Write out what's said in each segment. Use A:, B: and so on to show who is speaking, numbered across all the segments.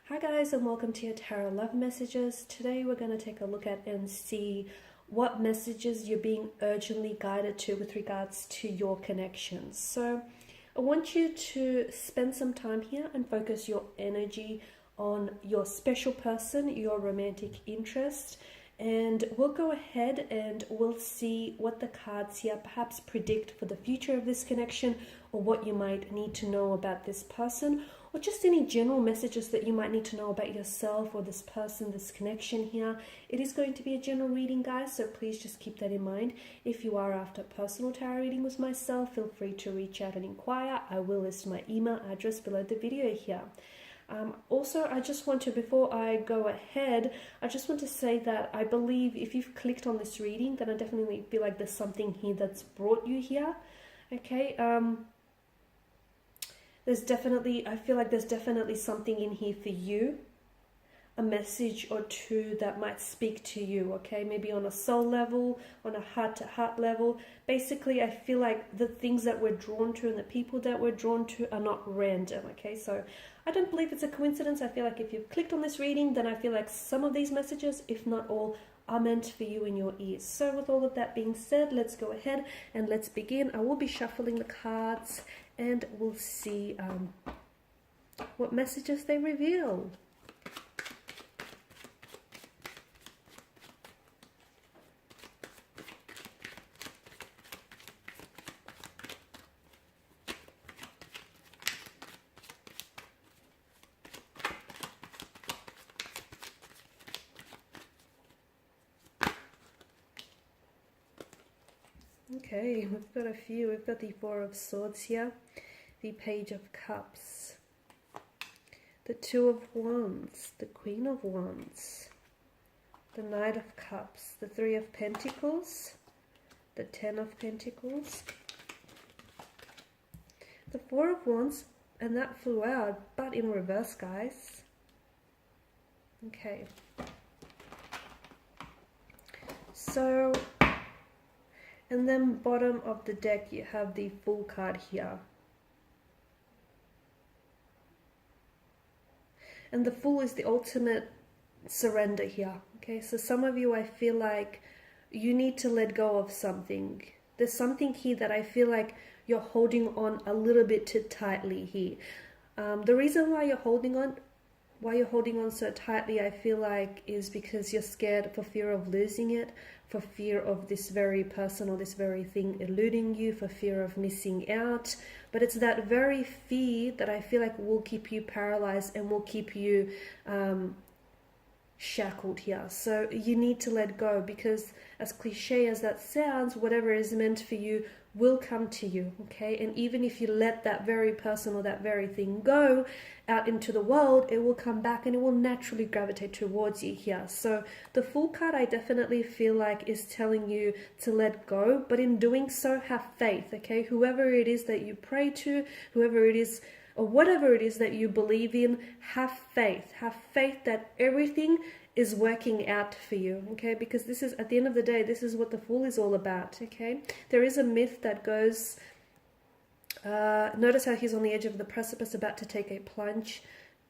A: Hi guys, and welcome to your Tarot Love Messages. Today we're going to take a look at and see what messages you're being urgently guided to with regards to your connections. So I want you to spend some time here and focus your energy on your special person, your romantic interest, and we'll go ahead and we'll see what the cards here perhaps predict for the future of this connection, or what you might need to know about this person, or just any general messages that you might need to know about yourself or this person, this connection here. It is going to be a general reading, guys, so please just keep that in mind. If you are after a personal tarot reading with myself, feel free to reach out and inquire. I will list my email address below the video here. Also, I just want to, before I go ahead, I just want to say that I believe if you've clicked on this reading, then I definitely feel like there's something here that's brought you here. Okay, I feel like there's definitely something in here for you, a message or two that might speak to you, okay? Maybe on a soul level, on a heart-to-heart level. Basically, I feel like the things that we're drawn to and the people that we're drawn to are not random, okay? So I don't believe it's a coincidence. I feel like if you've clicked on this reading, then I feel like some of these messages, if not all, are meant for you in your ears. So with all of that being said, let's go ahead and let's begin. I will be shuffling the cards and we'll see what messages they reveal. Okay, we've got a few. We've got the Four of Swords here, the Page of Cups, the Two of Wands, the Queen of Wands, the Knight of Cups, the Three of Pentacles, the Ten of Pentacles, the Four of Wands, and that flew out, but in reverse, guys. Okay. So, and then bottom of the deck you have the Fool card here. And the Fool is the ultimate surrender here. Okay, so some of you, I feel like you need to let go of something. There's something here that I feel like you're holding on a little bit too tightly here. The reason why you're holding on so tightly, I feel like, is because you're scared for fear of losing it, for fear of this very person or this very thing eluding you, for fear of missing out. But it's that very fear that I feel like will keep you paralyzed and will keep you shackled here. So you need to let go, because as cliche as that sounds, whatever is meant for you will come to you, okay? And even if you let that very person or that very thing go out into the world, it will come back and it will naturally gravitate towards you here. So the Fool card, I definitely feel like, is telling you to let go, but in doing so, have faith, okay? Whoever it is that you pray to, whoever it is, or whatever it is that you believe in, have faith. Have faith that everything is working out for you, okay? Because this is, at the end of the day, this is what the Fool is all about, okay? There is a myth that goes, notice how he's on the edge of the precipice about to take a plunge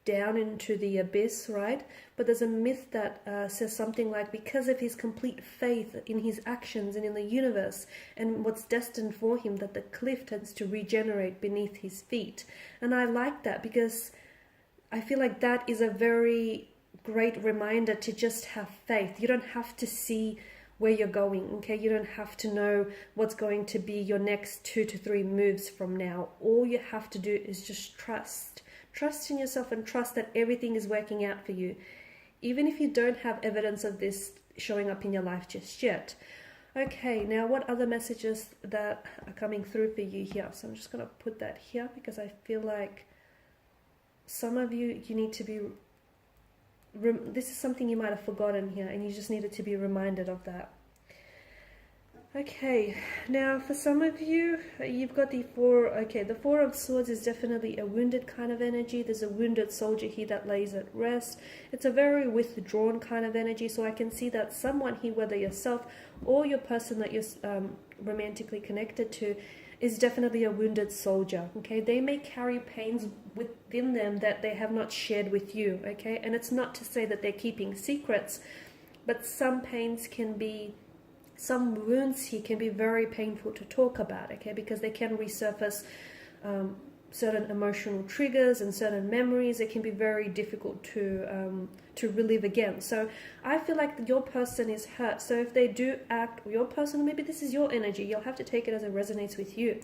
A: down into the abyss, right? But there's a myth that says something like, because of his complete faith in his actions and in the universe and what's destined for him, that the cliff tends to regenerate beneath his feet. And I like that, because I feel like that is a very great reminder to just have faith. You don't have to see where you're going, okay? You don't have to know what's going to be your next 2 to 3 moves from now. All you have to do is just trust in yourself and trust that everything is working out for you, even if you don't have evidence of this showing up in your life just yet. Okay, now what other messages that are coming through for you here? So I'm just going to put that here, because I feel like some of you need to be, this is something you might have forgotten here, and you just needed to be reminded of that. Okay, now for some of you, you've got the Four of Swords is definitely a wounded kind of energy. There's a wounded soldier here that lays at rest. It's a very withdrawn kind of energy, so I can see that someone here, whether yourself or your person that you're romantically connected to, is definitely a wounded soldier, okay? They may carry pains within them that they have not shared with you, okay? And it's not to say that they're keeping secrets, but some pains can be, some wounds here can be very painful to talk about, okay? Because they can resurface certain emotional triggers and certain memories. It can be very difficult to relive again. So I feel like your person is hurt. So if they do act, or your person, maybe this is your energy, you'll have to take it as it resonates with you.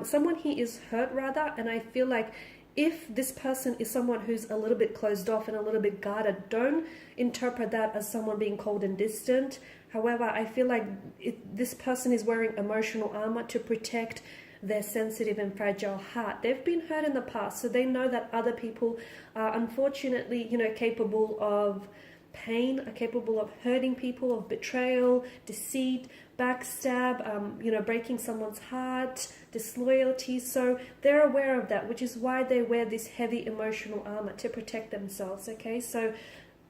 A: Someone here is hurt rather, and I feel like if this person is someone who's a little bit closed off and a little bit guarded, don't interpret that as someone being cold and distant. However, I feel like this person is wearing emotional armor to protect their sensitive and fragile heart. They've been hurt in the past, so they know that other people are unfortunately, capable of pain, are capable of hurting people, of betrayal, deceit, backstab, breaking someone's heart, disloyalty. So they're aware of that, which is why they wear this heavy emotional armor, to protect themselves, okay? So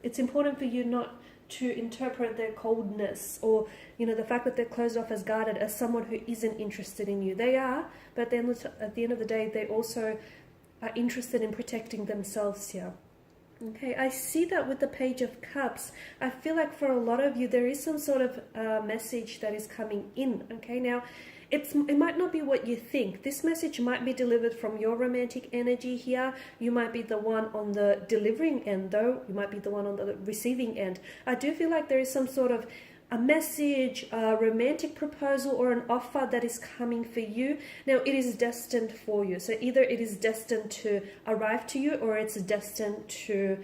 A: it's important for you not to interpret their coldness or, the fact that they're closed off as guarded as someone who isn't interested in you. They are, but then at the end of the day, they also are interested in protecting themselves here. Okay, I see that with the Page of Cups. I feel like for a lot of you, there is some sort of message that is coming in. Okay, now it might not be what you think. This message might be delivered from your romantic energy here. You might be the one on the delivering end, though. You might be the one on the receiving end. I do feel like there is some sort of a message, a romantic proposal, or an offer that is coming for you. Now, it is destined for you. So either it is destined to arrive to you, or it's destined to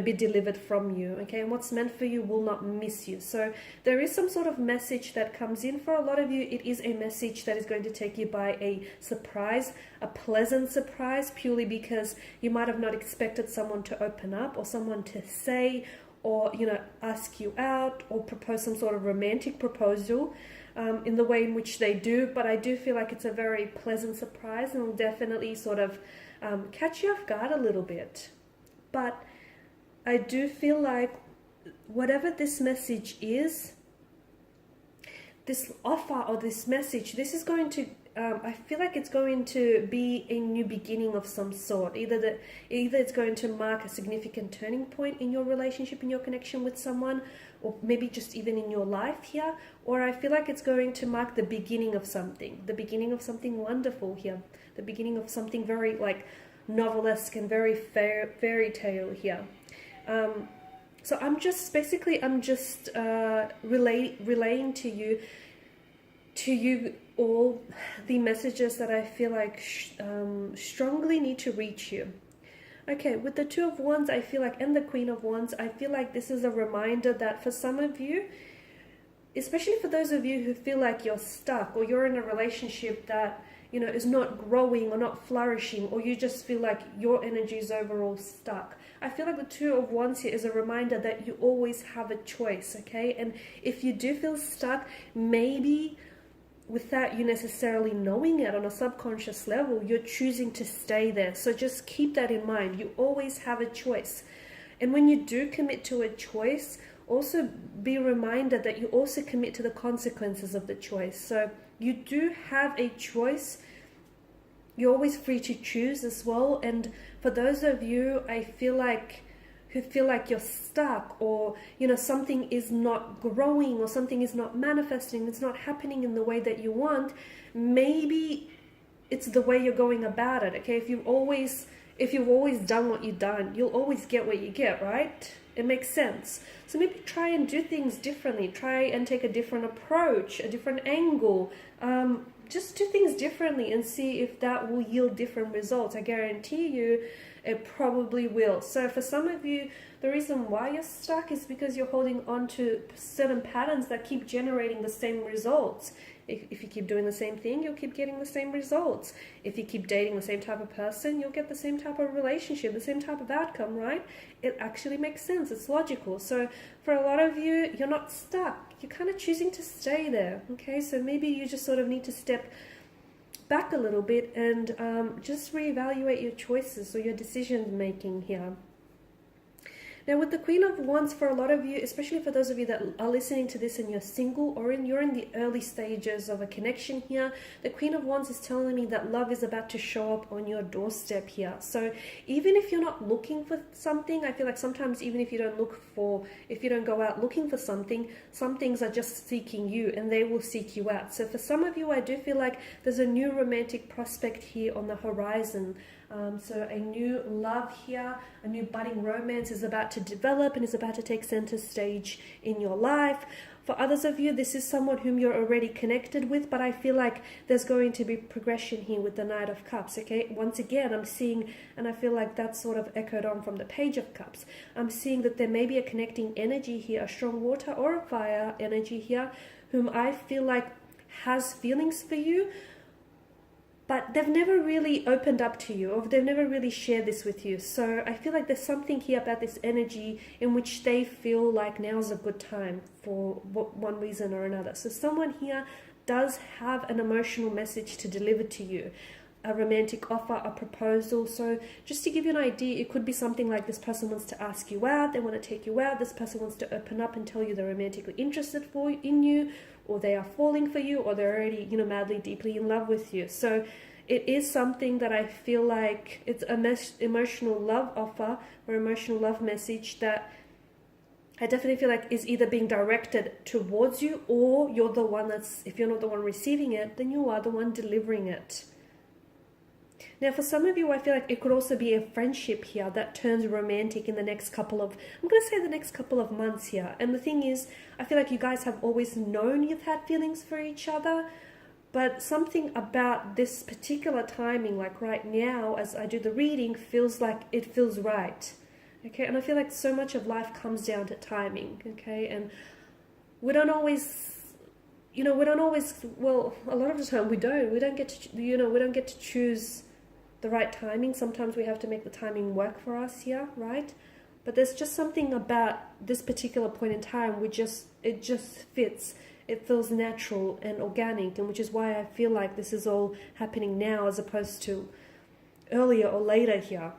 A: be delivered from you, okay? And what's meant for you will not miss you. So there is some sort of message that comes in. For a lot of you, it is a message that is going to take you by a surprise, a pleasant surprise, purely because you might have not expected someone to open up, or someone to say, or ask you out, or propose some sort of romantic proposal in the way in which they do. But I do feel like it's a very pleasant surprise, and will definitely sort of catch you off guard a little bit. But I do feel like whatever this message is, this offer or this message, this is going to, I feel like it's going to be a new beginning of some sort. Either it's going to mark a significant turning point in your relationship, in your connection with someone, or maybe just even in your life here, or I feel like it's going to mark the beginning of something wonderful here, the beginning of something very like novelesque and very fairy tale here. So I'm just relaying to you all the messages that I feel like strongly need to reach you. Okay, with the Two of Wands, I feel like, and the Queen of Wands, I feel like this is a reminder that for some of you, especially for those of you who feel like you're stuck, or you're in a relationship that is not growing or not flourishing, or you just feel like your energy is overall stuck, I feel like the Two of Wands here is a reminder that you always have a choice, okay? And if you do feel stuck, maybe without you necessarily knowing it on a subconscious level, you're choosing to stay there. So just keep that in mind. You always have a choice. And when you do commit to a choice, also be reminded that you also commit to the consequences of the choice. So you do have a choice. You're always free to choose as well. And for those of you, I feel like, who feel like you're stuck, or something is not growing, or something is not manifesting, it's not happening in the way that you want, maybe it's the way you're going about it, okay? If you've always done what you've done, you'll always get what you get, right? It makes sense. So maybe try and do things differently. Try and take a different approach, a different angle. Just do things differently and see if that will yield different results. I guarantee you it probably will. So for some of you, the reason why you're stuck is because you're holding on to certain patterns that keep generating the same results. If you keep doing the same thing, you'll keep getting the same results. If you keep dating the same type of person, you'll get the same type of relationship, the same type of outcome, right? It actually makes sense. It's logical. So for a lot of you, you're not stuck. You're kind of choosing to stay there, okay? So maybe you just sort of need to step back a little bit and just reevaluate your choices or your decision making here. Now with the Queen of Wands, for a lot of you, especially for those of you that are listening to this and you're single, or you're in the early stages of a connection here, the Queen of Wands is telling me that love is about to show up on your doorstep here. So even if you're not looking for something, I feel like sometimes even if you don't go out looking for something, some things are just seeking you and they will seek you out. So for some of you, I do feel like there's a new romantic prospect here on the horizon. So a new love here, a new budding romance is about to develop and is about to take center stage in your life. For others of you, this is someone whom you're already connected with, but I feel like there's going to be progression here with the Knight of Cups, okay? Once again, I'm seeing, and I feel like that's sort of echoed on from the Page of Cups, I'm seeing that there may be a connecting energy here, a strong water or a fire energy here, whom I feel like has feelings for you, but they've never really opened up to you, or they've never really shared this with you. So I feel like there's something here about this energy in which they feel like now's a good time for one reason or another. So someone here does have an emotional message to deliver to you, a romantic offer, a proposal. So just to give you an idea, it could be something like this person wants to ask you out, they want to take you out, this person wants to open up and tell you they're romantically interested in you, or they are falling for you, or they're already, madly, deeply in love with you. So it is something that I feel like it's an emotional love offer or emotional love message that I definitely feel like is either being directed towards you, or you're the one if you're not the one receiving it, then you are the one delivering it. Now, for some of you, I feel like it could also be a friendship here that turns romantic in the next couple of months here. And the thing is, I feel like you guys have always known you've had feelings for each other, but something about this particular timing, like right now, as I do the reading, feels like it feels right. Okay, and I feel like so much of life comes down to timing, okay? And we don't always, well, a lot of the time we don't get to choose the right timing. Sometimes we have to make the timing work for us here, right? But there's just something about this particular point in time, it just fits. It feels natural and organic, and which is why I feel like this is all happening now as opposed to earlier or later here.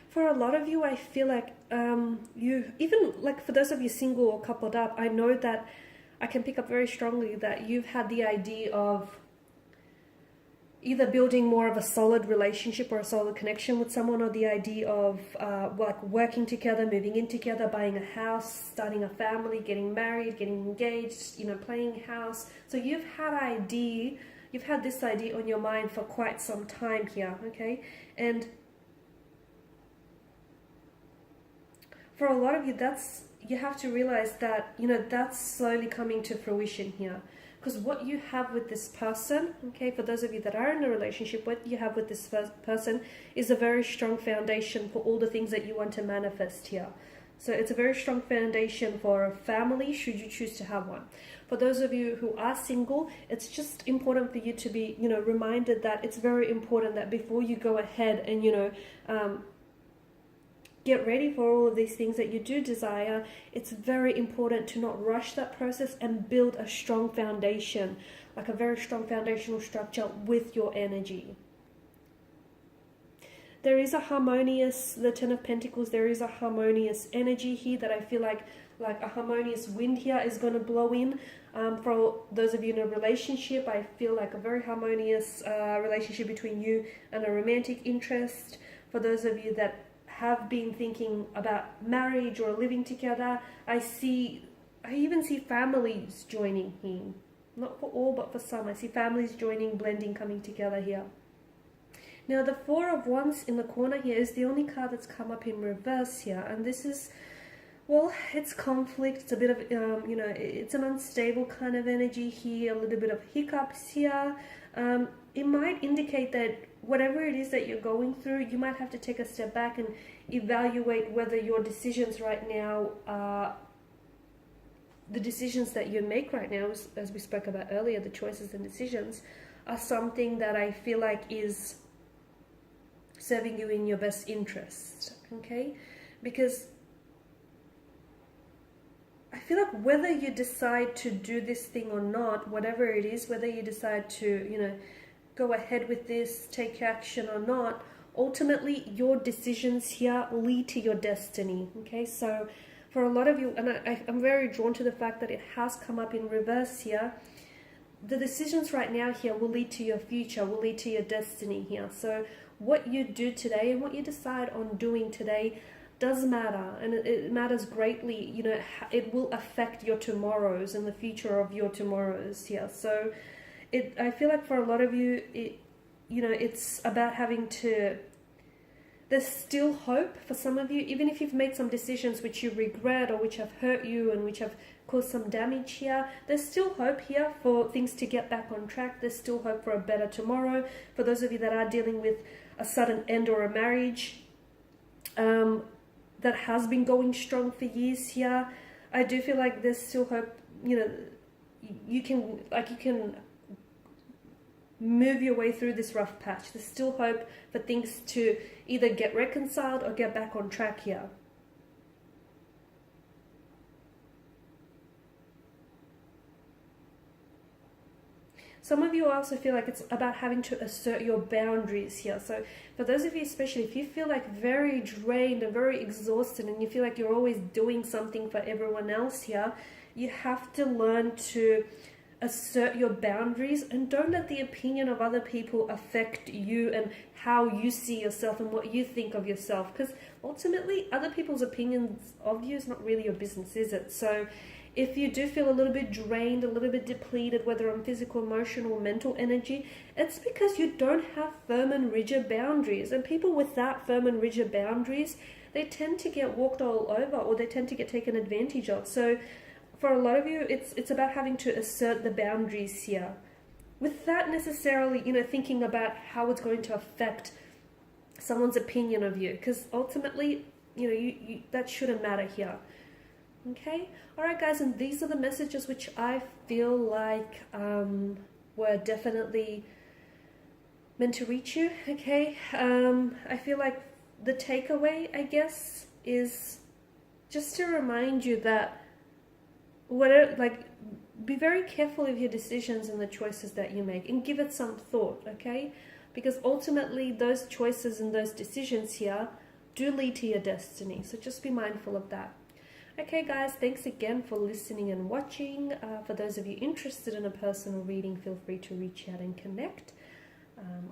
A: For a lot of you, I feel like for those of you single or coupled up, I know that I can pick up very strongly that you've had the idea of either building more of a solid relationship or a solid connection with someone, or the idea of working together, moving in together, buying a house, starting a family, getting married, getting engaged, playing house. So you've had this idea on your mind for quite some time here, okay? And for a lot of you, you have to realize that, that's slowly coming to fruition here. Because what you have with this person, okay, for those of you that are in a relationship, what you have with this person is a very strong foundation for all the things that you want to manifest here. So it's a very strong foundation for a family, should you choose to have one. For those of you who are single, it's just important for you to be, reminded that it's very important that before you go ahead and, get ready for all of these things that you do desire, it's very important to not rush that process and build a strong foundation, like a very strong foundational structure with your energy. There is a harmonious, the Ten of Pentacles, there is a harmonious energy here that I feel like a harmonious wind here is going to blow in. For those of you in a relationship, I feel like a very harmonious relationship between you and a romantic interest. For those of you that have been thinking about marriage or living together, I even see families joining here. Not for all, but for some. I see families joining, blending, coming together here. Now, the Four of Wands in the corner here is the only card that's come up in reverse here. And this is, well, it's conflict. It's a bit of, it's an unstable kind of energy here, a little bit of hiccups here. It might indicate that whatever it is that you're going through, you might have to take a step back and evaluate whether your decisions right now are the decisions that you make right now, as we spoke about earlier, the choices and decisions are something that I feel like is serving you in your best interest, okay? Because I feel like whether you decide to do this thing or not, whatever it is, whether you decide to, go ahead with this, take action or not, ultimately your decisions here lead to your destiny. Okay, so for a lot of you, and I'm very drawn to the fact that it has come up in reverse here, the decisions right now here will lead to your future, will lead to your destiny here. So what you do today and what you decide on doing today does matter, and it matters greatly. You know, it will affect your tomorrows and the future of your tomorrows here. So I feel like for a lot of you, it's about having to, there's still hope for some of you, even if you've made some decisions which you regret or which have hurt you and which have caused some damage here. There's still hope here for things to get back on track. There's still hope for a better tomorrow. For those of you that are dealing with a sudden end or a marriage that has been going strong for years here, I do feel like there's still hope. You know, you can move your way through this rough patch. There's still hope for things to either get reconciled or get back on track here. Some of you also feel like it's about having to assert your boundaries here. So for those of you, especially if you feel like very drained and very exhausted and you feel like you're always doing something for everyone else here, you have to learn to assert your boundaries and don't let the opinion of other people affect you and how you see yourself and what you think of yourself, because ultimately other people's opinions of you is not really your business, is it? So if you do feel a little bit drained, a little bit depleted, whether on physical, emotional, or mental energy, it's because you don't have firm and rigid boundaries. And people without firm and rigid boundaries, they tend to get walked all over, or they tend to get taken advantage of. So for a lot of you, it's about having to assert the boundaries here, without necessarily, thinking about how it's going to affect someone's opinion of you, because ultimately, you that shouldn't matter here. Okay, all right, guys, and these are the messages which I feel like were definitely meant to reach you. Okay, I feel like the takeaway, I guess, is just to remind you that be very careful of your decisions and the choices that you make, and give it some thought. Okay, because ultimately those choices and those decisions here do lead to your destiny. So just be mindful of that. Okay, guys, thanks again for listening and watching. For those of you interested in a personal reading, feel free to reach out and connect.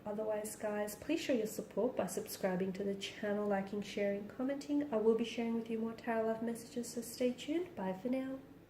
A: Otherwise, guys, please show your support by subscribing to the channel, liking, sharing, commenting. I will be sharing with you more tarot love messages, so stay tuned. Bye for now.